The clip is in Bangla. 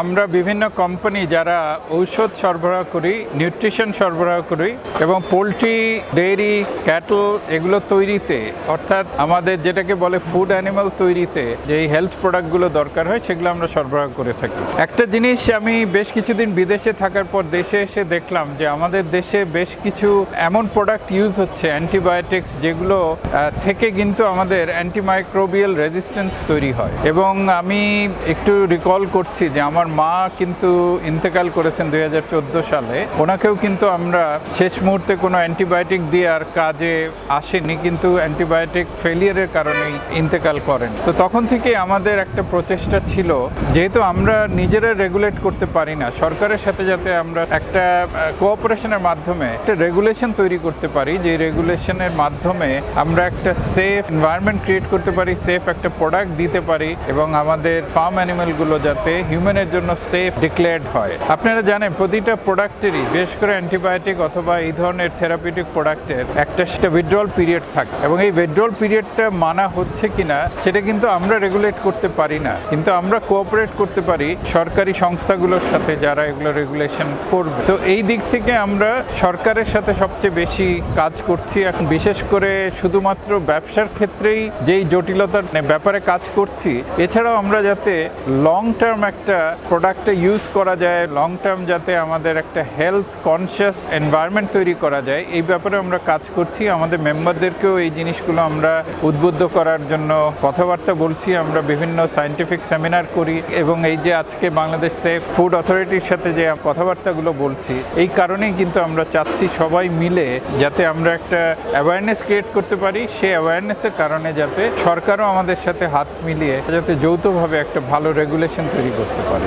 আমরা বিভিন্ন কোম্পানি যারা ঔষধ সরবরাহ করি, নিউট্রিশন সরবরাহ করি এবং পোলট্রি, ডেইরি, ক্যাটল এগুলো তৈরিতে, অর্থাৎ আমাদের যেটাকে বলে ফুড অ্যানিমাল তৈরিতে যে হেলথ প্রোডাক্টগুলো দরকার হয় সেগুলো আমরা সরবরাহ করে থাকি। একটা জিনিস আমি বেশ কিছুদিন বিদেশে থাকার পর দেশে এসে দেখলাম যে আমাদের দেশে বেশ কিছু এমন প্রোডাক্ট ইউজ হচ্ছে অ্যান্টিবায়োটিক্স যেগুলো থেকে কিন্তু আমাদের অ্যান্টিমাইক্রোবিয়াল রেজিস্ট্যান্স তৈরি হয়। এবং আমি একটু রিকল করছি যে আমার মা কিন্তু ইন্তেকাল করেছেন 2014 সালে। ওনাকেও কিন্তু আমরা শেষ মুহূর্তে কোনো অ্যান্টিবায়োটিক দিয়ে আর কাজে আসেনি, কিন্তু অ্যান্টিবায়োটিক ফেলিয়ারের কারণেই ইন্তেকাল করেন। তো তখন থেকে আমাদের একটা প্রচেষ্টা ছিল, যেহেতু আমরা নিজেরা রেগুলেট করতে পারি না, সরকারের সাথে যাতে আমরা একটা কোঅপারেশনের মাধ্যমে একটা রেগুলেশন তৈরি করতে পারি, যে রেগুলেশনের মাধ্যমে আমরা একটা সেফ এনভায়রনমেন্ট ক্রিয়েট করতে পারি, সেফ একটা প্রোডাক্ট দিতে পারি এবং আমাদের ফার্ম অ্যানিমেলগুলো যাতে হিউম্যানের জন্য সেফ ডিক্লেয়ার্ড হয়। আপনারা জানেন প্রতিটা প্রোডাক্টেরই, বিশেষ করে অ্যান্টিবায়োটিক অথবা এই ধরনের থেরাপিউটিক প্রোডাক্টের একটা উইথড্রল পিরিয়ড থাকে এবং এই উইথড্রল পিরিয়ডটা মানা হচ্ছে কিনা সেটা কিন্তু আমরা রেগুলেট করতে পারি না, কিন্তু আমরা কোঅপারেট করতে পারি সরকারি সংস্থাগুলোর সাথে যারা এগুলো রেগুলেশন করবে। তো এই দিক থেকে আমরা সরকারের সাথে সবচেয়ে বেশি কাজ করছি এখন, বিশেষ করে শুধুমাত্র ব্যবসার ক্ষেত্রেই যেই জটিলতার ব্যাপারে কাজ করছি, এছাড়াও আমরা যাতে লং টার্ম একটা প্রোডাক্টে ইউজ করা যায়, লং টার্ম যাতে আমাদের একটা হেলথ কনসিয়াস এনভায়রনমেন্ট তৈরি করা যায়, এই ব্যাপারে আমরা কাজ করছি। আমাদের মেম্বারদেরকেও এই জিনিসগুলো আমরা উদ্বুদ্ধ করার জন্য কথাবার্তা বলছি। আমরা বিভিন্ন সায়েন্টিফিক সেমিনার করি এবং এই যে আজকে বাংলাদেশ সেফ ফুড অথরিটির সাথে যে কথাবার্তাগুলো বলছি, এই কারণেই কিন্তু আমরা চাচ্ছি সবাই মিলে যাতে আমরা একটা অ্যাওয়ারনেস ক্রিয়েট করতে পারি, সেই অ্যাওয়ারনেসের কারণে যাতে সরকারও আমাদের সাথে হাত মিলিয়ে যাতে যৌথভাবে একটা ভালো রেগুলেশন তৈরি করতে পারে।